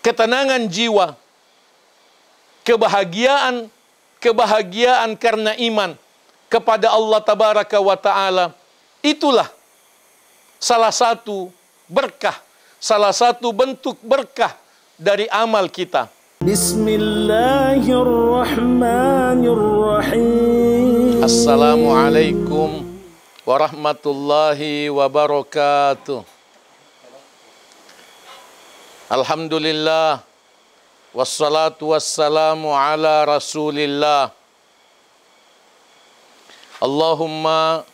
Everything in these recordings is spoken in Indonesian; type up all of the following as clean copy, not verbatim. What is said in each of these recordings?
ketenangan jiwa, kebahagiaan karena iman kepada Allah Tabaraka wa Ta'ala. Itulah salah satu berkah, salah satu bentuk berkah dari amal kita. Bismillahirrahmanirrahim. Assalamualaikum warahmatullahi wabarakatuh. Alhamdulillah, wassalatu wassalamu ala rasulillah. Allahumma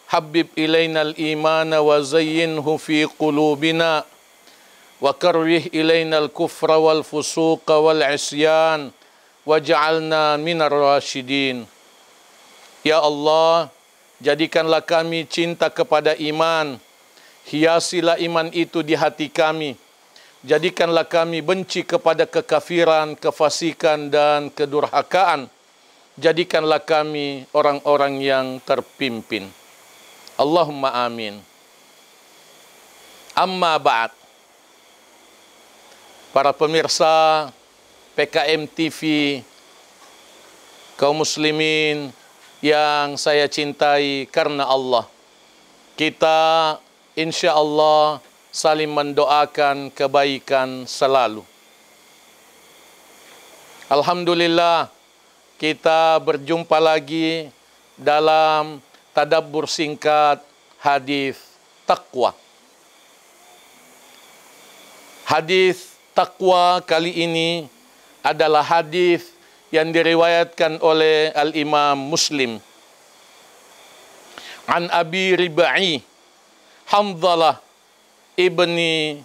habib ilainal imana wa zayyinhu fi qulubina wa karwih ilainal kufra wal fusuqa wal isyan waj'alna minar rasyidin. Ya Allah, jadikanlah kami cinta kepada iman, hiasilah iman itu di hati kami. Jadikanlah kami benci kepada kekafiran, kefasikan, dan kedurhakaan. Jadikanlah kami orang-orang yang terpimpin. Allahumma amin. Amma ba'd. Para pemirsa PKM TV, kaum muslimin yang saya cintai karena Allah, kita insya Allah saling mendoakan kebaikan selalu. Alhamdulillah, kita berjumpa lagi dalam tadabbur singkat hadis taqwa. Hadis taqwa kali ini adalah hadis yang diriwayatkan oleh Al-Imam Muslim. An Abi Rib'i Hamzalah ibni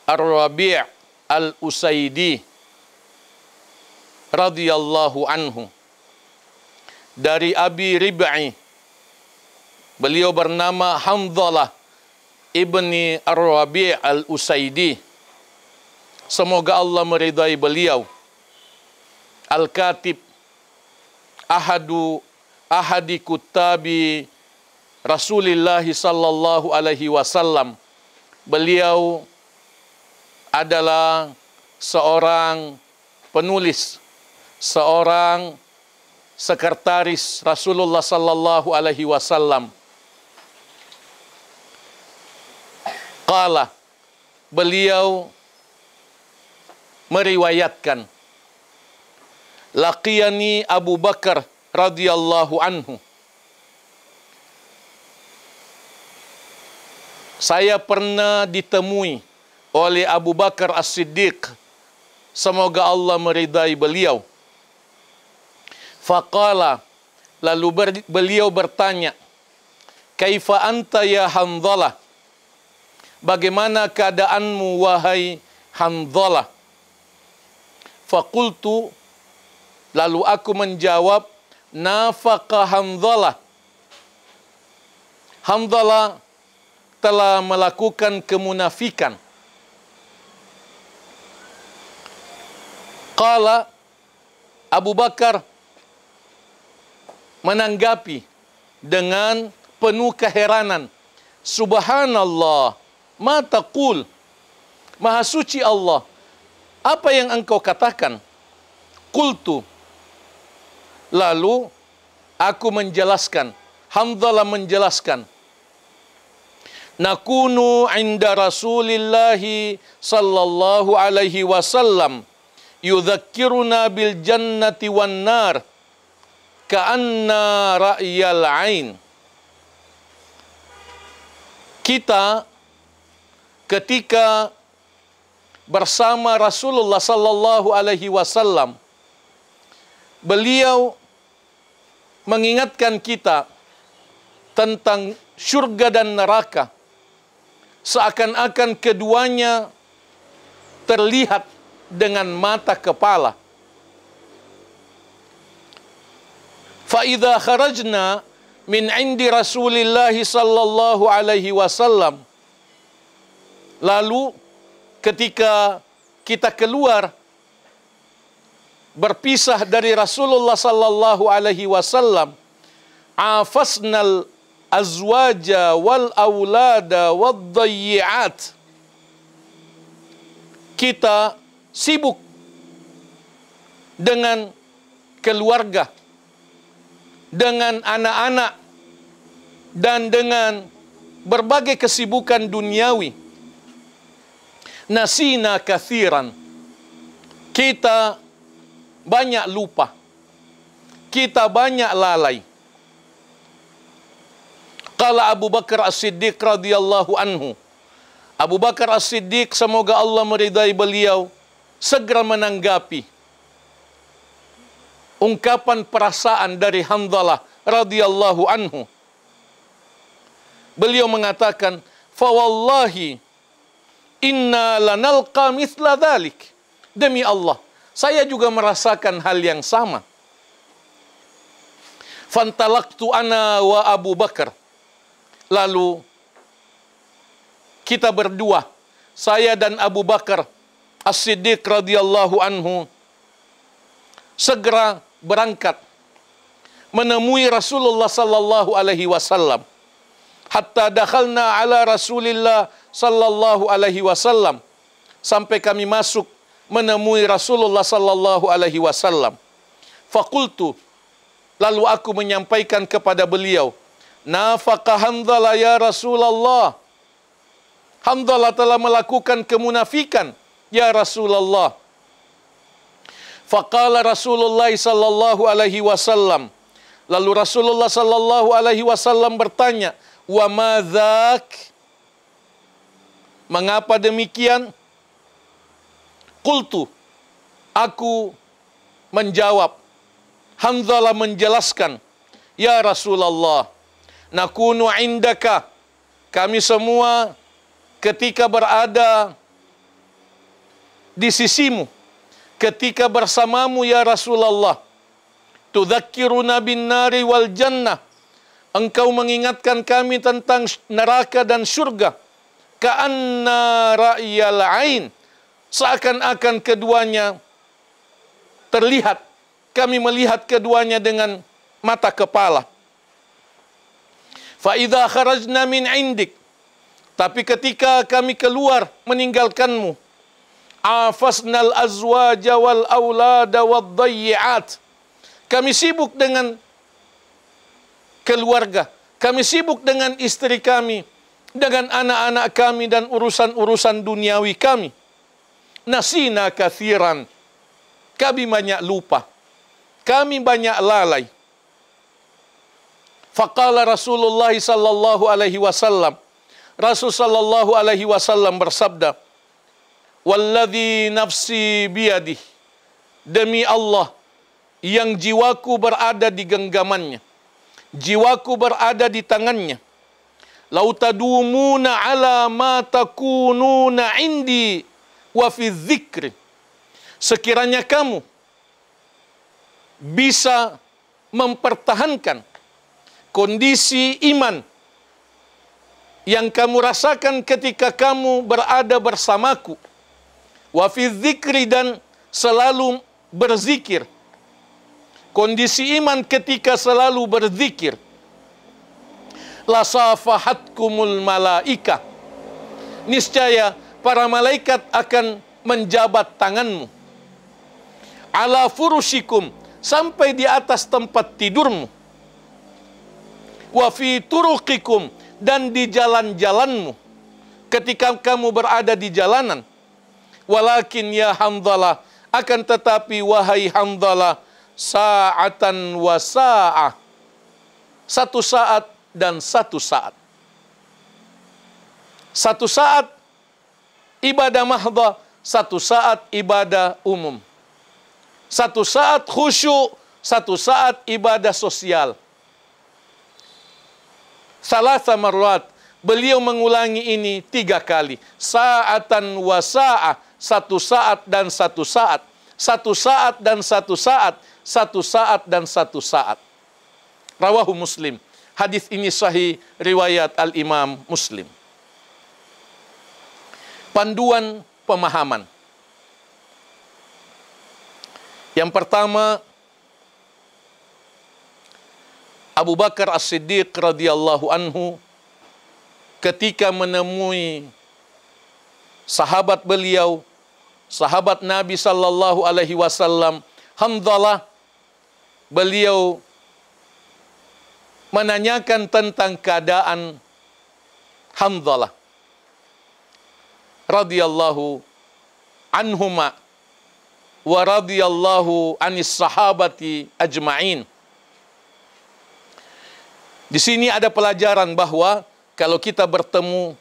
Ar-Rabi' Al-Usaidi radhiyallahu anhu. Dari Abi Rib'i, beliau bernama Hamzalah ibni Ar-Rabi' Al-Usaidi. Semoga Allah meridai beliau. Al-Katib ahadi kutabi Rasulullah sallallahu alaihi wasallam. Beliau adalah seorang penulis, seorang sekretaris Rasulullah sallallahu alaihi wasallam. Qala, beliau meriwayatkan, laqiyani Abu Bakar radhiyallahu anhu. Saya pernah ditemui oleh Abu Bakar As-Siddiq, semoga Allah meridai beliau. Faqala, lalu beliau bertanya, kaifa anta ya Hamzalah? Bagaimana keadaanmu wahai Hamzalah? Faqultu, lalu aku menjawab, nafaqa Hamzalah. Hamzalah telah melakukan kemunafikan. Qala, Abu Bakar menanggapi dengan penuh keheranan, subhanallah, ma taqul, maha suci Allah, apa yang engkau katakan? Qultu, lalu aku menjelaskan, Hamzalah menjelaskan, nakunu inda Rasulillahi sallallahu alaihi wasallam yudzakkiruna bil jannati wan nar ka'anna ra'yal ain. Kita ketika bersama Rasulullah sallallahu alaihi wasallam, beliau mengingatkan kita tentang surga dan neraka, seakan-akan keduanya terlihat dengan mata kepala. Fa idza kharajna min indi Rasulillah sallallahu alaihi wasallam, lalu ketika kita keluar berpisah dari Rasulullah sallallahu alaihi wasallam, afasnal azwaja wal aulada wad dayyi'at, kita sibuk dengan keluarga, dengan anak-anak, dan dengan berbagai kesibukan duniawi. Nasina kathiran. Kita banyak lupa. Kita banyak lalai. Qala Abu Bakar As-Siddiq radhiyallahu anhu. Abu Bakar As-Siddiq, semoga Allah meridai beliau, segera menanggapi ungkapan perasaan dari Hanzalah radhiyallahu anhu. Beliau mengatakan, "Fa wallahi inna lanalqa mithla dhalik." Demi Allah, saya juga merasakan hal yang sama. Fantalaqtu ana wa Abu Bakar. Lalu kita berdua, saya dan Abu Bakar As-Siddiq radhiyallahu anhu, segera berangkat menemui Rasulullah sallallahu alaihi wasallam. Hatta dakhalna ala Rasulillah sallallahu alaihi wasallam, sampai kami masuk menemui Rasulullah sallallahu alaihi wasallam. Faqultu, lalu aku menyampaikan kepada beliau, nafaqa Hanzalah ya Rasulullah. Hanzalah telah melakukan kemunafikan ya Rasulullah. Faqala Rasulullah sallallahu alaihi wasallam. Lalu Rasulullah sallallahu alaihi wasallam bertanya, "Wa madzak?" Mengapa demikian? Qultu, aku menjawab. Hanzalah menjelaskan, "Ya Rasulullah, nakunu indaka." Kami semua ketika berada di sisimu, ketika bersamamu ya Rasulullah, tudzakkiruna bin nari wal jannah. Engkau mengingatkan kami tentang neraka dan surga. Ka'anna ra'yal ain. Seakan-akan keduanya terlihat. Kami melihat keduanya dengan mata kepala. Fa idza kharajna min indik. Tapi ketika kami keluar meninggalkanmu, afasnal azwaja wal aulada wad dayyi'at. Kami sibuk dengan keluarga, kami sibuk dengan istri kami, dengan anak-anak kami dan urusan-urusan duniawi kami. Nasina kathiran. Kami banyak lupa, kami banyak lalai. Faqala Rasulullah sallallahu alaihi wasallam. Rasul sallallahu alaihi wasallam bersabda, "Walladzi nafsi biyadih." Demi Allah yang jiwaku berada di genggamannya, jiwaku berada di tangannya. "Lau tadumuna ala ma takununa indi wa fi dzikri." Sekiranya kamu bisa mempertahankan kondisi iman yang kamu rasakan ketika kamu berada bersamaku, wa fi dzikri, dan selalu berzikir. Kondisi iman ketika selalu berzikir. La safahatkumul malaika. Niscaya para malaikat akan menjabat tanganmu. Ala furushikum, sampai di atas tempat tidurmu. Wa fi turuqikum, dan di jalan-jalanmu ketika kamu berada di jalanan. Walakin ya Hanzalah, akan tetapi wahai Hanzalah, sa'atan wa sa'ah, satu saat dan satu saat. Satu saat ibadah mahdha, satu saat ibadah umum. Satu saat khusyuk, satu saat ibadah sosial. Salasa marrat, beliau mengulangi ini 3 kali. Sa'atan wa sa'ah, satu saat dan satu saat. Satu saat dan satu saat. Satu saat dan satu saat. Rawahu Muslim. Hadis ini sahih riwayat Al-Imam Muslim. Panduan pemahaman. Yang pertama, Abu Bakar As-Siddiq radhiyallahu anhu ketika menemui sahabat beliau sahabat Nabi sallallahu alaihi wasallam, Hanzalah, beliau menanyakan tentang keadaan Hanzalah radhiyallahu anhuma wa radhiyallahu anis sahabati ajma'in. Di sini ada pelajaran bahwa kalau kita bertemu,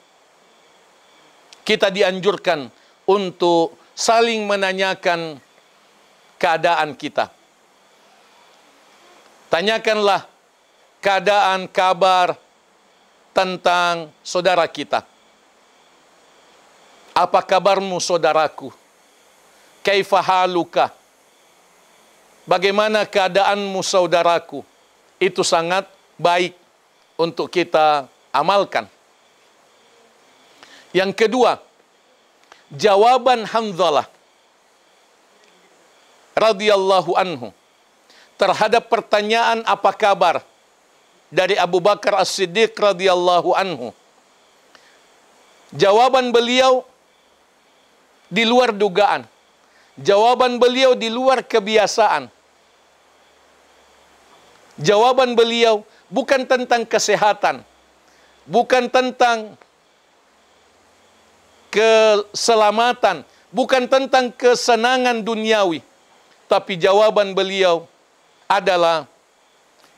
kita dianjurkan untuk saling menanyakan keadaan kita. Tanyakanlah keadaan, kabar tentang saudara kita. Apa kabarmu, saudaraku? Kaifa haluka? Bagaimana keadaanmu, saudaraku? Itu sangat baik untuk kita amalkan. Yang kedua, jawaban Hanzalah radhiyallahu anhu terhadap pertanyaan apa kabar dari Abu Bakar As-Siddiq radhiyallahu anhu. Jawaban beliau di luar dugaan. Jawaban beliau di luar kebiasaan. Jawaban beliau bukan tentang kesehatan, bukan tentang keselamatan, bukan tentang kesenangan duniawi, tapi jawaban beliau adalah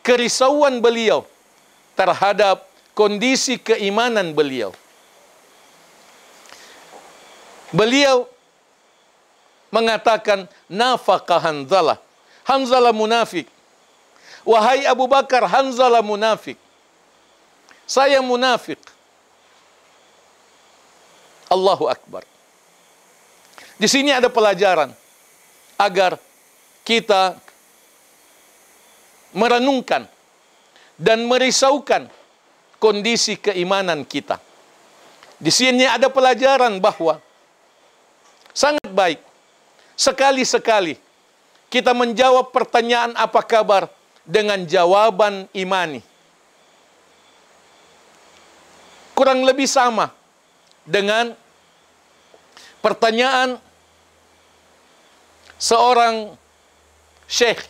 kerisauan beliau terhadap kondisi keimanan beliau. Beliau mengatakan, nafaqa Hanzalah. Hanzalah munafik. Wahai Abu Bakar, Hanzalah munafik. Saya munafik. Allahu Akbar. Di sini ada pelajaran agar kita merenungkan dan merisaukan kondisi keimanan kita. Di sini ada pelajaran bahwa sangat baik sekali-sekali kita menjawab pertanyaan apa kabar dengan jawaban imani. Kurang lebih sama dengan pertanyaan seorang syekh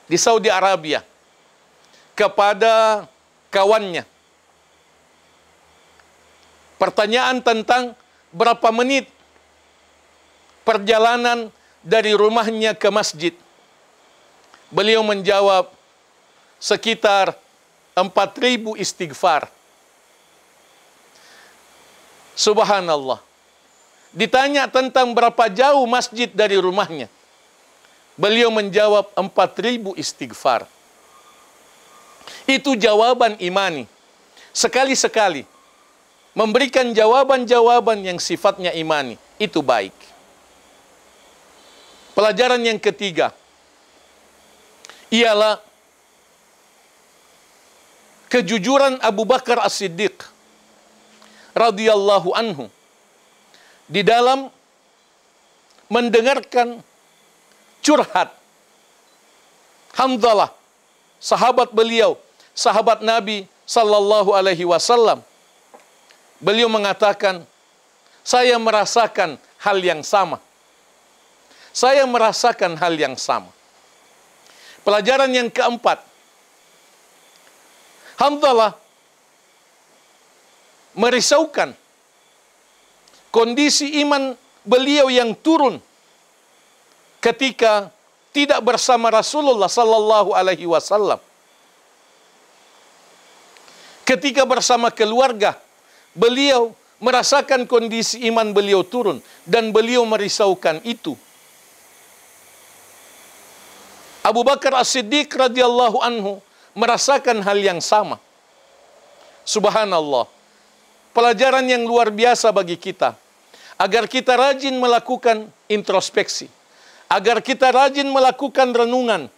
di Saudi Arabia kepada kawannya. Pertanyaan tentang berapa menit perjalanan dari rumahnya ke masjid. Beliau menjawab sekitar 4.000 istighfar. Subhanallah. Ditanya tentang berapa jauh masjid dari rumahnya. Beliau menjawab 4.000 istighfar. Itu jawaban imani. Sekali-sekali memberikan jawaban-jawaban yang sifatnya imani. Itu baik. Pelajaran yang ketiga ialah kejujuran Abu Bakar As-Siddiq radhiyallahu anhu di dalam mendengarkan curhat Hanzalah, sahabat beliau, sahabat Nabi sallallahu alaihi wasallam. Beliau mengatakan, saya merasakan hal yang sama. Saya merasakan hal yang sama. Pelajaran yang keempat, Hanzalah merisaukan kondisi iman beliau yang turun ketika tidak bersama Rasulullah sallallahu alaihi wasallam. Ketika bersama keluarga, beliau merasakan kondisi iman beliau turun dan beliau merisaukan itu. Abu Bakar As-Siddiq radhiyallahu anhu merasakan hal yang sama. Subhanallah. Pelajaran yang luar biasa bagi kita. Agar kita rajin melakukan introspeksi. Agar kita rajin melakukan renungan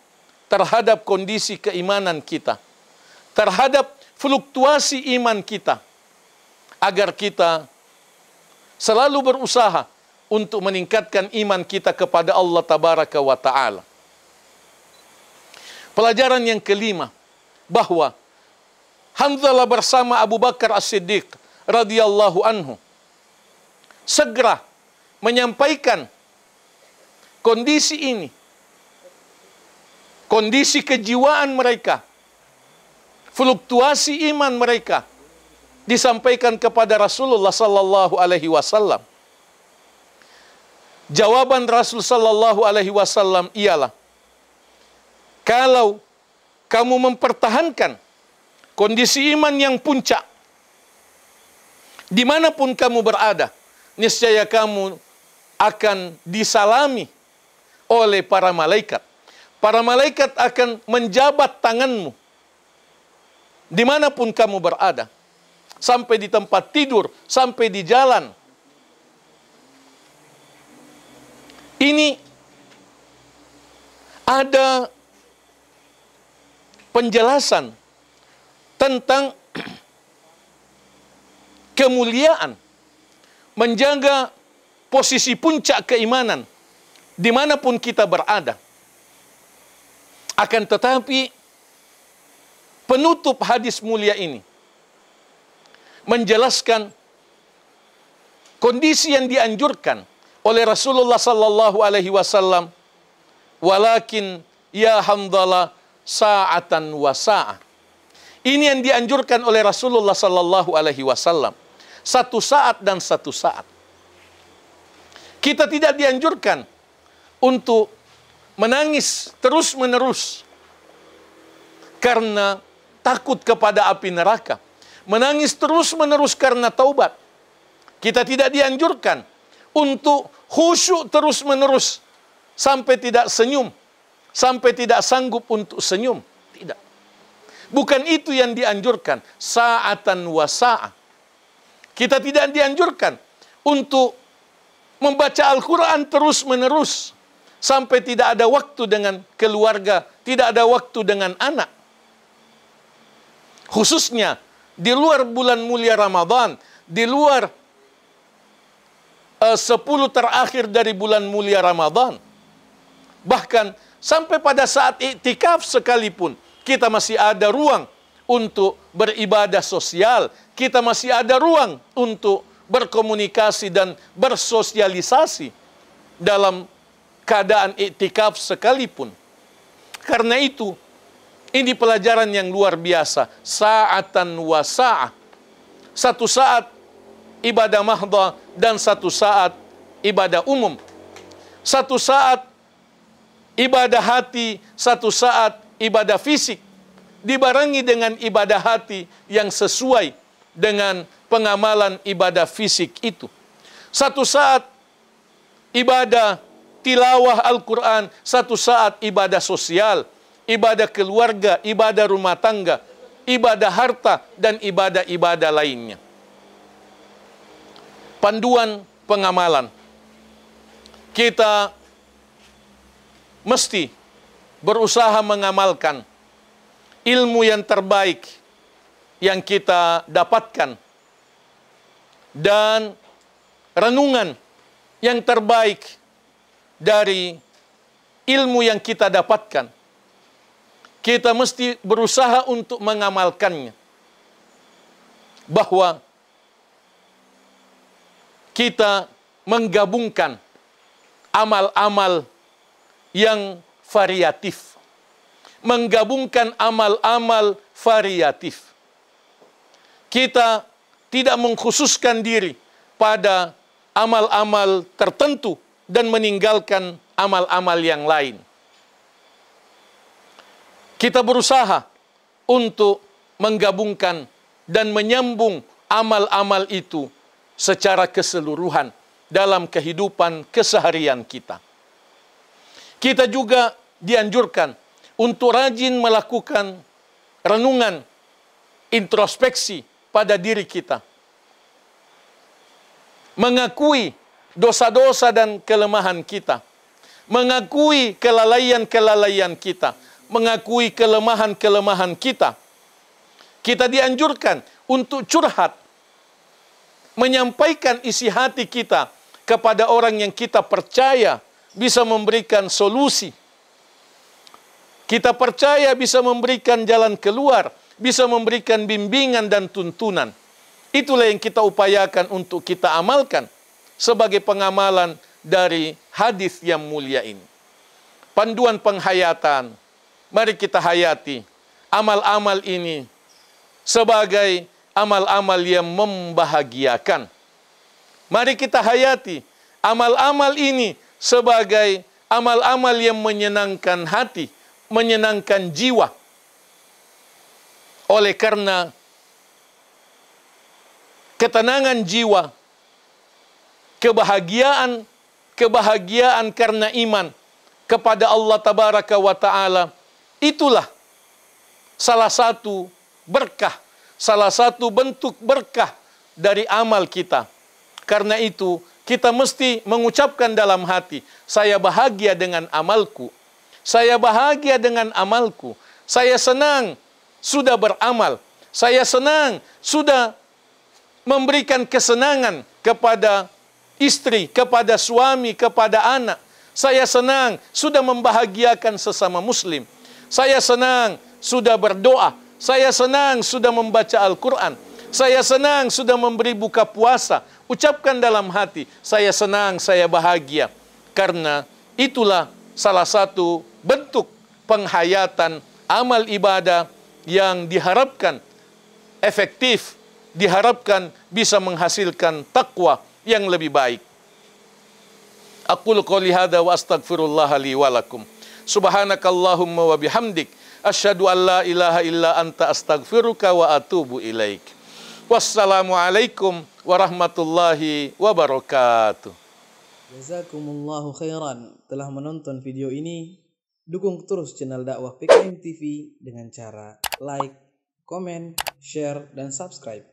terhadap kondisi keimanan kita. Terhadap fluktuasi iman kita. Agar kita selalu berusaha untuk meningkatkan iman kita kepada Allah Tabaraka wa Ta'ala. Pelajaran yang kelima, bahwa Hanzalah bersama Abu Bakar As-Siddiq radhiyallahu anhu segera menyampaikan kondisi ini, kondisi kejiwaan mereka, fluktuasi iman mereka, disampaikan kepada Rasulullah sallallahu alaihi wasallam. Jawaban Rasul sallallahu alaihi wasallam ialah, kalau kamu mempertahankan kondisi iman yang puncak, dimanapun kamu berada, niscaya kamu akan disalami oleh para malaikat. Para malaikat akan menjabat tanganmu dimanapun kamu berada, sampai di tempat tidur, sampai di jalan. Ini ada penjelasan tentang kemuliaan, menjaga posisi puncak keimanan dimanapun kita berada. Akan tetapi penutup hadis mulia ini menjelaskan kondisi yang dianjurkan oleh Rasulullah sallallahu alaihi wasallam, walakin ya Hamdalah sa'atan wa sa'ah. Ini yang dianjurkan oleh Rasulullah sallallahu alaihi wasallam, satu saat dan satu saat. Kita tidak dianjurkan untuk menangis terus-menerus karena takut kepada api neraka, menangis terus-menerus karena taubat. Kita tidak dianjurkan untuk khusyuk terus-menerus sampai tidak senyum, sampai tidak sanggup untuk senyum. Tidak. Bukan itu yang dianjurkan. Sa'atan wa sa'ah. Kita tidak dianjurkan untuk membaca Al-Quran terus-menerus sampai tidak ada waktu dengan keluarga, tidak ada waktu dengan anak. Khususnya di luar bulan mulia Ramadan, di luar 10 terakhir dari bulan mulia Ramadan. Bahkan sampai pada saat iktikaf sekalipun, kita masih ada ruang untuk beribadah sosial, kita masih ada ruang untuk berkomunikasi dan bersosialisasi dalam keadaan iktikaf sekalipun. Karena itu, ini pelajaran yang luar biasa. Sa'atan wa sa'ah. Satu saat ibadah mahdha dan satu saat ibadah umum. Satu saat ibadah hati, satu saat ibadah fisik. Dibarengi dengan ibadah hati yang sesuai dengan pengamalan ibadah fisik itu. Satu saat ibadah tilawah Al-Quran, satu saat ibadah sosial, ibadah keluarga, ibadah rumah tangga, ibadah harta, dan ibadah-ibadah lainnya. Panduan pengamalan. Kita mesti berusaha mengamalkan ilmu yang terbaik yang kita dapatkan dan renungan yang terbaik dari ilmu yang kita dapatkan. Kita mesti berusaha untuk mengamalkannya. Bahwa kita menggabungkan amal-amal yang variatif. Menggabungkan amal-amal variatif. Kita tidak mengkhususkan diri pada amal-amal tertentu dan meninggalkan amal-amal yang lain. Kita berusaha untuk menggabungkan dan menyambung amal-amal itu secara keseluruhan dalam kehidupan keseharian kita. Kita juga dianjurkan untuk rajin melakukan renungan, introspeksi pada diri kita. Mengakui dosa-dosa dan kelemahan kita. Mengakui kelalaian-kelalaian kita. Mengakui kelemahan-kelemahan kita. Kita dianjurkan untuk curhat, menyampaikan isi hati kita kepada orang yang kita percaya bisa memberikan solusi. Kita percaya bisa memberikan jalan keluar, bisa memberikan bimbingan dan tuntunan. Itulah yang kita upayakan untuk kita amalkan sebagai pengamalan dari hadis yang mulia ini. Panduan penghayatan, mari kita hayati amal-amal ini sebagai amal-amal yang membahagiakan. Mari kita hayati amal-amal ini sebagai amal-amal yang menyenangkan hati, menyenangkan jiwa. Oleh karena ketenangan jiwa, kebahagiaan karena iman kepada Allah Tabaraka wa Ta'ala, itulah salah satu berkah, salah satu bentuk berkah dari amal kita. Karena itu, kita mesti mengucapkan dalam hati, saya bahagia dengan amalku. Saya bahagia dengan amalku. Saya senang sudah beramal. Saya senang sudah memberikan kesenangan kepada istri, kepada suami, kepada anak. Saya senang sudah membahagiakan sesama muslim. Saya senang sudah berdoa. Saya senang sudah membaca Al-Quran. Saya senang sudah memberi buka puasa. Ucapkan dalam hati, saya senang, saya bahagia. Karena itulah salah satu bentuk penghayatan amal ibadah yang diharapkan efektif, diharapkan bisa menghasilkan takwa yang lebih baik. Aqulu qouli hadza wa astaghfirullah li wa lakum. Subhanakallahumma wa bihamdik asyhadu an la ilaha illa anta astaghfiruka wa atubu ilaik. Wassalamualaikum warahmatullahi wabarakatuh. Jazakumullahu khairan telah menonton video ini. Dukung terus channel dakwah PKM TV dengan cara like, komen, share, dan subscribe.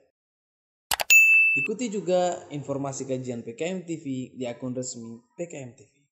Ikuti juga informasi kajian PKM TV di akun resmi PKM TV.